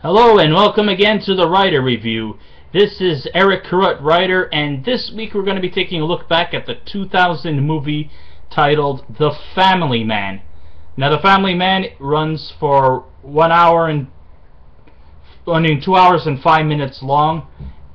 Hello and welcome again to the Writer Review. This is Eric Carruth, writer, and this week we're going to be taking a look back at the 2000 movie titled The Family Man. Now, The Family Man runs for 2 hours and 5 minutes long,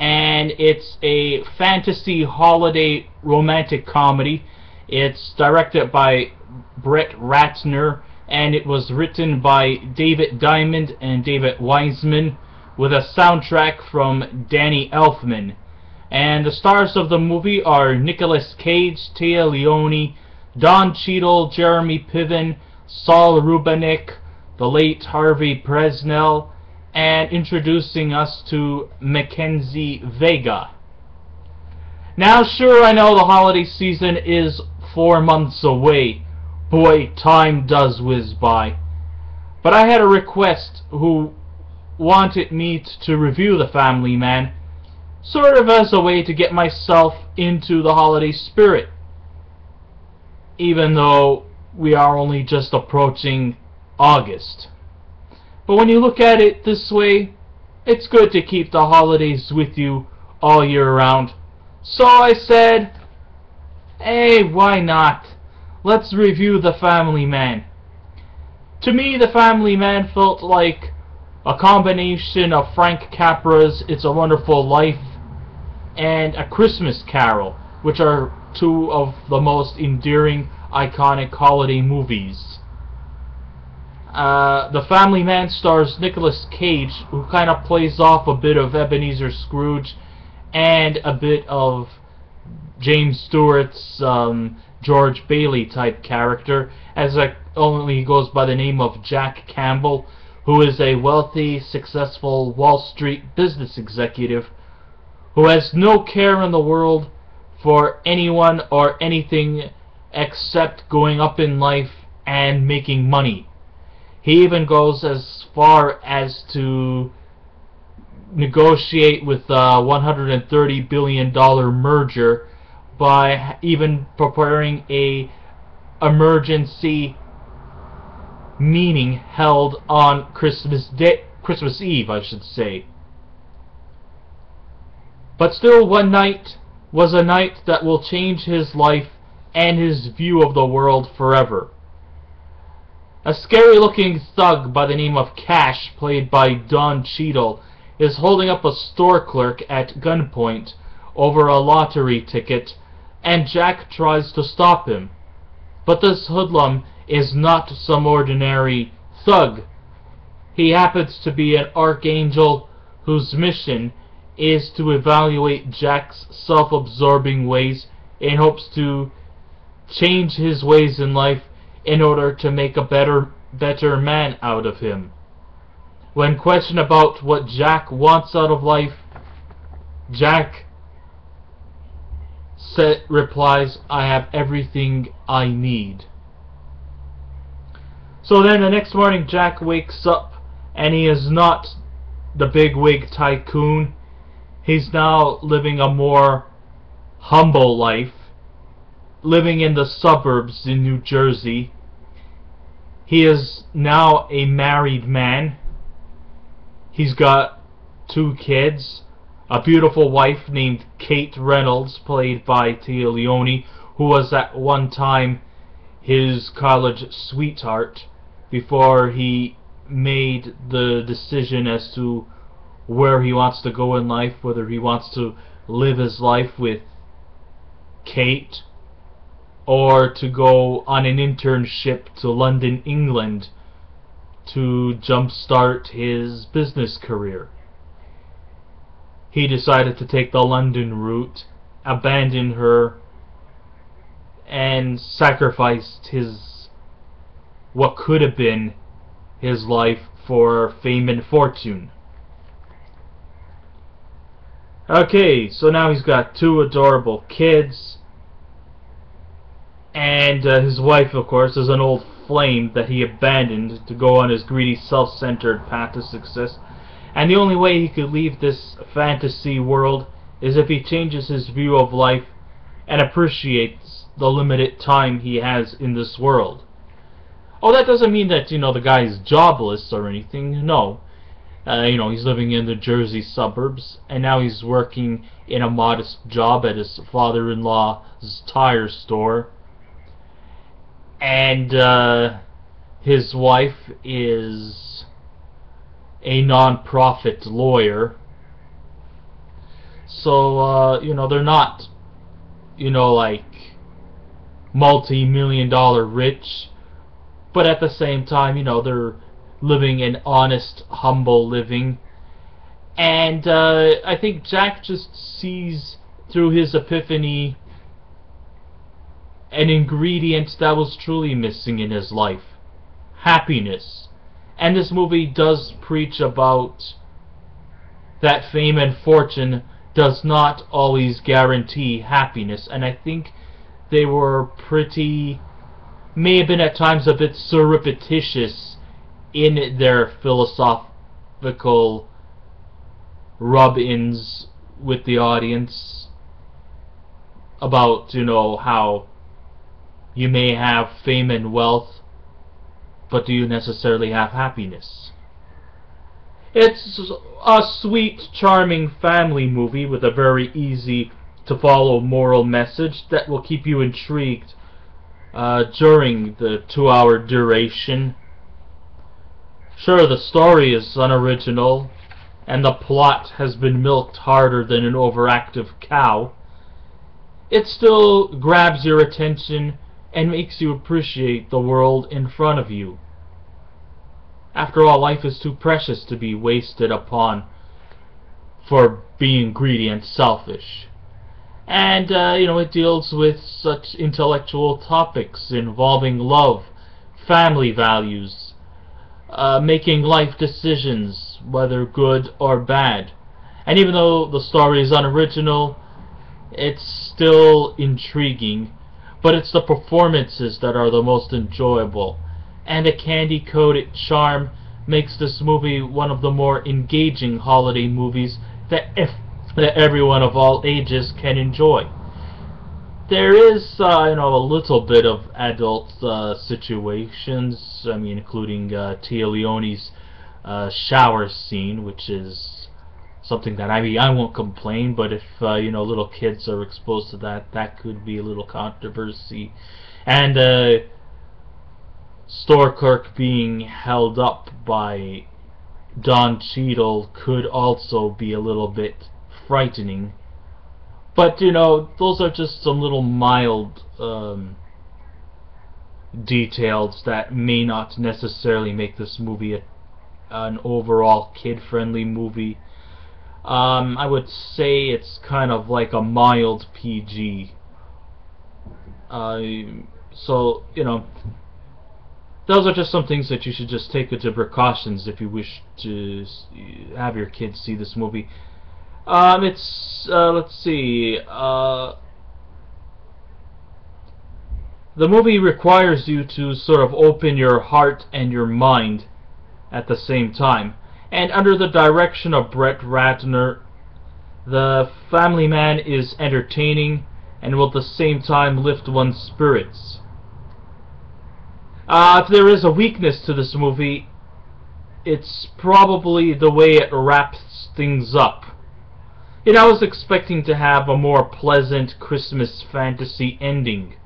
and it's a fantasy holiday romantic comedy. It's directed by Brett Ratner, and it was written by David Diamond and David Wiseman, with a soundtrack from Danny Elfman. And the stars of the movie are Nicolas Cage, Leoni, Don Cheadle, Jeremy Piven, Saul Rubinek, the late Harve Presnell, and introducing us to Mackenzie, Vega. Now, sure, I know the holiday season is 4 months away. Boy, time does whiz by. But I had a request who wanted me to review The Family Man, sort of as a way to get myself into the holiday spirit, even though we are only just approaching August. But when you look at it this way, it's good to keep the holidays with you all year round. So I said, hey, why not? Let's review The Family Man. To me, The Family Man felt like a combination of Frank Capra's It's a Wonderful Life and A Christmas Carol, which are two of the most endearing, iconic holiday movies. The Family Man stars Nicolas Cage, who kind of plays off a bit of Ebenezer Scrooge and a bit of James Stewart's George Bailey type character, as only goes by the name of Jack Campbell, who is a wealthy, successful Wall Street business executive who has no care in the world for anyone or anything except going up in life and making money. He even goes as far as to negotiate with a $130 billion merger by even preparing a emergency meeting held on Christmas Eve, I should say. But still, one night was a night that will change his life and his view of the world forever. A scary-looking thug by the name of Cash, played by Don Cheadle, is holding up a store clerk at gunpoint over a lottery ticket, and Jack tries to stop him. But this hoodlum is not some ordinary thug. He happens to be an archangel whose mission is to evaluate Jack's self-absorbing ways in hopes to change his ways in life in order to make a better man out of him. When questioned about what Jack wants out of life, Jack replies, "I have everything I need." So then the next morning Jack wakes up, and he is not the bigwig tycoon. He's now living a more humble life, living in the suburbs in New Jersey. He is now a married man. He's got 2 kids, a beautiful wife named Kate Reynolds, played by Leoni, who was at one time his college sweetheart before he made the decision as to where he wants to go in life, whether he wants to live his life with Kate or to go on an internship to London, England to jumpstart his business career. He decided to take the London route, abandon her, and sacrificed what could have been his life for fame and fortune. Okay, so now he's got 2 adorable kids, and his wife, of course, is an old flame that he abandoned to go on his greedy, self-centered path to success. And the only way he could leave this fantasy world is if he changes his view of life and appreciates the limited time he has in this world. Oh, that doesn't mean that, the guy is jobless or anything. No. He's living in the Jersey suburbs, and now he's working in a modest job at his father-in-law's tire store. And his wife is a non-profit lawyer. So, they're not, like multi-million-dollar rich, but at the same time, they're living an honest, humble living. And I think Jack just sees through his epiphany an ingredient that was truly missing in his life: happiness. And this movie does preach about that fame and fortune does not always guarantee happiness, and I think they were may have been at times a bit surreptitious in their philosophical rub-ins with the audience about, how you may have fame and wealth, but do you necessarily have happiness? It's a sweet, charming family movie with a very easy-to-follow moral message that will keep you intrigued during the 2-hour duration. Sure, the story is unoriginal, and the plot has been milked harder than an overactive cow. It still grabs your attention and makes you appreciate the world in front of you. After all, life is too precious to be wasted upon for being greedy and selfish. And, it deals with such intellectual topics involving love, family values, making life decisions, whether good or bad. And even though the story is unoriginal, it's still intriguing, but it's the performances that are the most enjoyable. And a candy-coated charm makes this movie one of the more engaging holiday movies that everyone of all ages can enjoy. There is, a little bit of adult situations, including Tia Leoni's shower scene, which is something that, I won't complain, but if, little kids are exposed to that could be a little controversy. And, store clerk being held up by Don Cheadle could also be a little bit frightening. But, those are just some little mild details that may not necessarily make this movie an overall kid-friendly movie. I would say it's kind of like a mild PG. So, those are just some things that you should just take into precautions if you wish to have your kids see this movie. Let's see, the movie requires you to sort of open your heart and your mind at the same time. And under the direction of Brett Ratner, the family man is entertaining and will at the same time lift one's spirits. If there is a weakness to this movie, it's probably the way it wraps things up. I was expecting to have a more pleasant Christmas fantasy ending,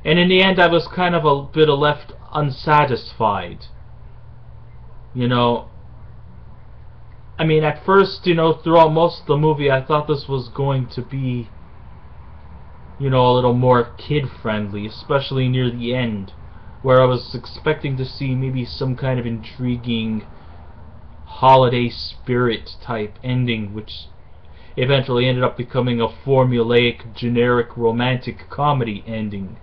and in the end I was kind of a bit left unsatisfied. At first, throughout most of the movie I thought this was going to be, a little more kid-friendly, especially near the end, where I was expecting to see maybe some kind of intriguing holiday spirit type ending, which eventually ended up becoming a formulaic, generic romantic comedy ending.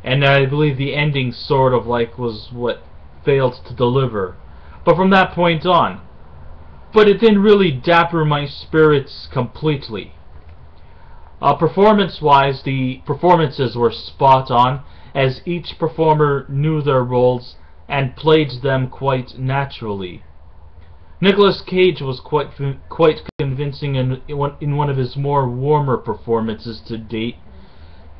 And I believe the ending sort of was what failed to deliver. But from that point on. But it didn't really dapper my spirits completely. Performance-wise, the performances were spot on, as each performer knew their roles and played them quite naturally. Nicolas Cage was quite convincing in one of his more warmer performances to date,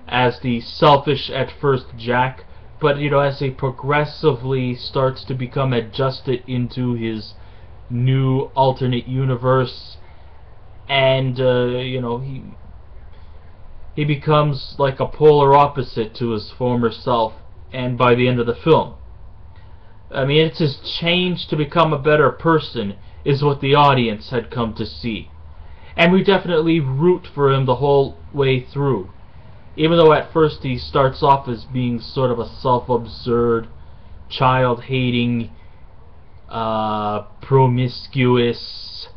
as the selfish at first Jack, but as he progressively starts to become adjusted into his new alternate universe, and he becomes like a polar opposite to his former self. And by the end of the film, I mean, it's his change to become a better person is what the audience had come to see. And we definitely root for him the whole way through. Even though at first he starts off as being sort of a self-absorbed, child-hating, promiscuous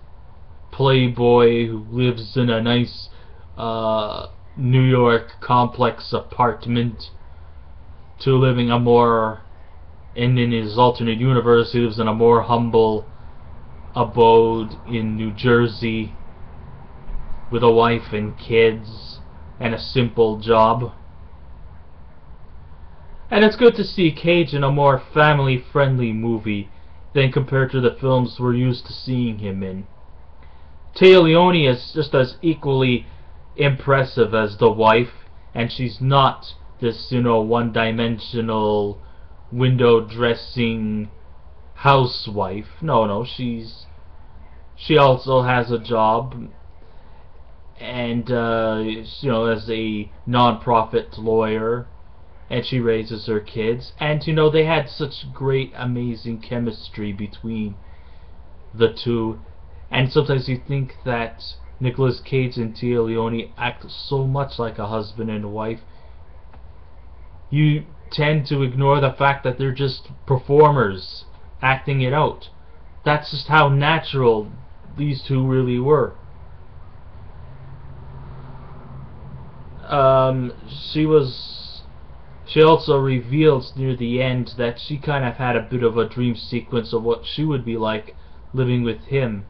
playboy who lives in a nice New York complex apartment, to living a more, and in his alternate universe he lives in a more humble abode in New Jersey with a wife and kids and a simple job. And it's good to see Cage in a more family-friendly movie than compared to the films we're used to seeing him in. Leoni is just as equally impressive as the wife, and she's not this, one-dimensional window-dressing housewife. No, she also has a job, and as a non-profit lawyer, and she raises her kids, and they had such great, amazing chemistry between the two. And sometimes you think that Nicolas Cage and Leoni act so much like a husband and a wife, you tend to ignore the fact that they're just performers acting it out. That's just how natural these two really were. She also reveals near the end that she kind of had a bit of a dream sequence of what she would be like living with him.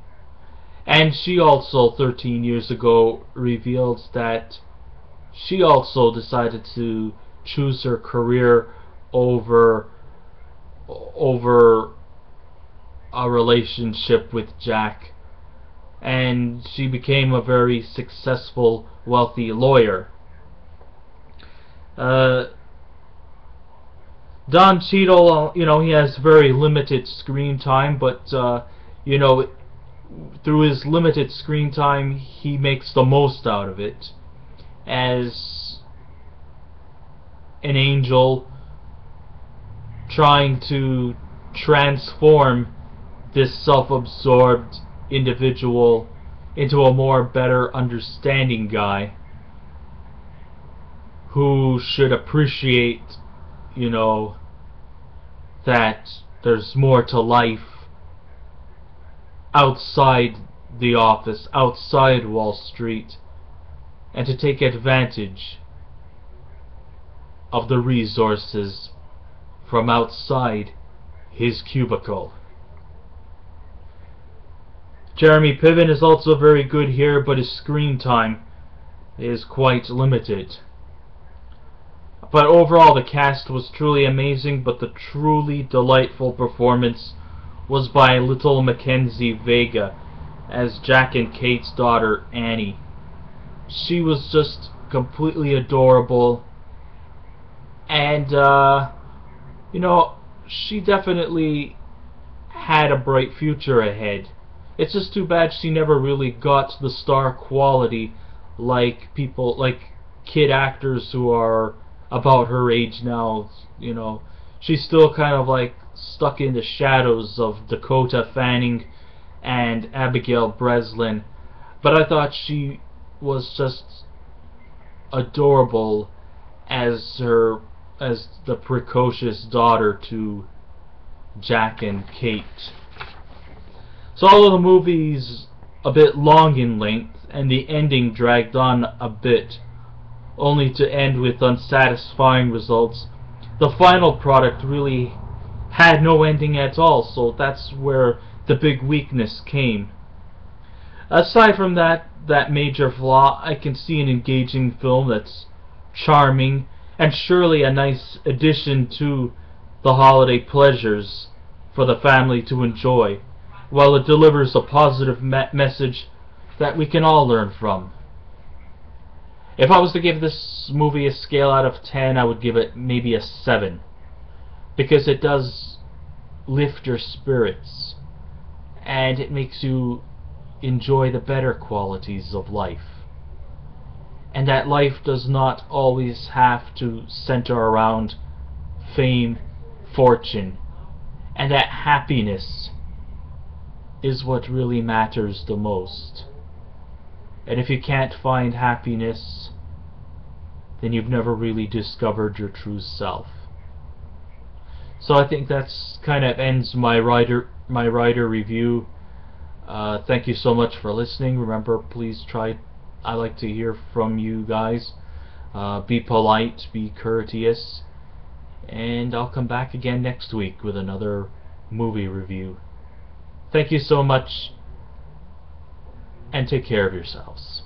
And she also, 13 years ago, reveals that she also decided to choose her career over a relationship with Jack, and she became a very successful, wealthy lawyer. Don Cheadle, he has very limited screen time, but through his limited screen time, he makes the most out of it as an angel trying to transform this self-absorbed individual into a more better understanding guy who should appreciate, that there's more to life outside the office, outside Wall Street, and to take advantage of the resources from outside his cubicle. Jeremy Piven is also very good here, but his screen time is quite limited. But overall, the cast was truly amazing, but the truly delightful performance was by little Mackenzie Vega as Jack and Kate's daughter, Annie. She was just completely adorable, and she definitely had a bright future ahead. It's just too bad she never really got the star quality like kid actors who are about her age now. She's still kind of like stuck in the shadows of Dakota Fanning and Abigail Breslin, but I thought she was just adorable as the precocious daughter to Jack and Kate. So although the movie's a bit long in length and the ending dragged on a bit, only to end with unsatisfying results, the final product really had no ending at all, so that's where the big weakness came. Aside from that major flaw, I can see an engaging film that's charming and surely a nice addition to the holiday pleasures for the family to enjoy, while it delivers a positive message that we can all learn from. If I was to give this movie a scale out of 10, I would give it maybe a 7. because it does lift your spirits, and it makes you enjoy the better qualities of life, and that life does not always have to center around fame, fortune, and that happiness is what really matters the most. And if you can't find happiness, then you've never really discovered your true self. So I think that's kind of ends my writer review. Thank you so much for listening. Remember, please try. I like to hear from you guys. Be polite, be courteous, and I'll come back again next week with another movie review. Thank you so much, and take care of yourselves.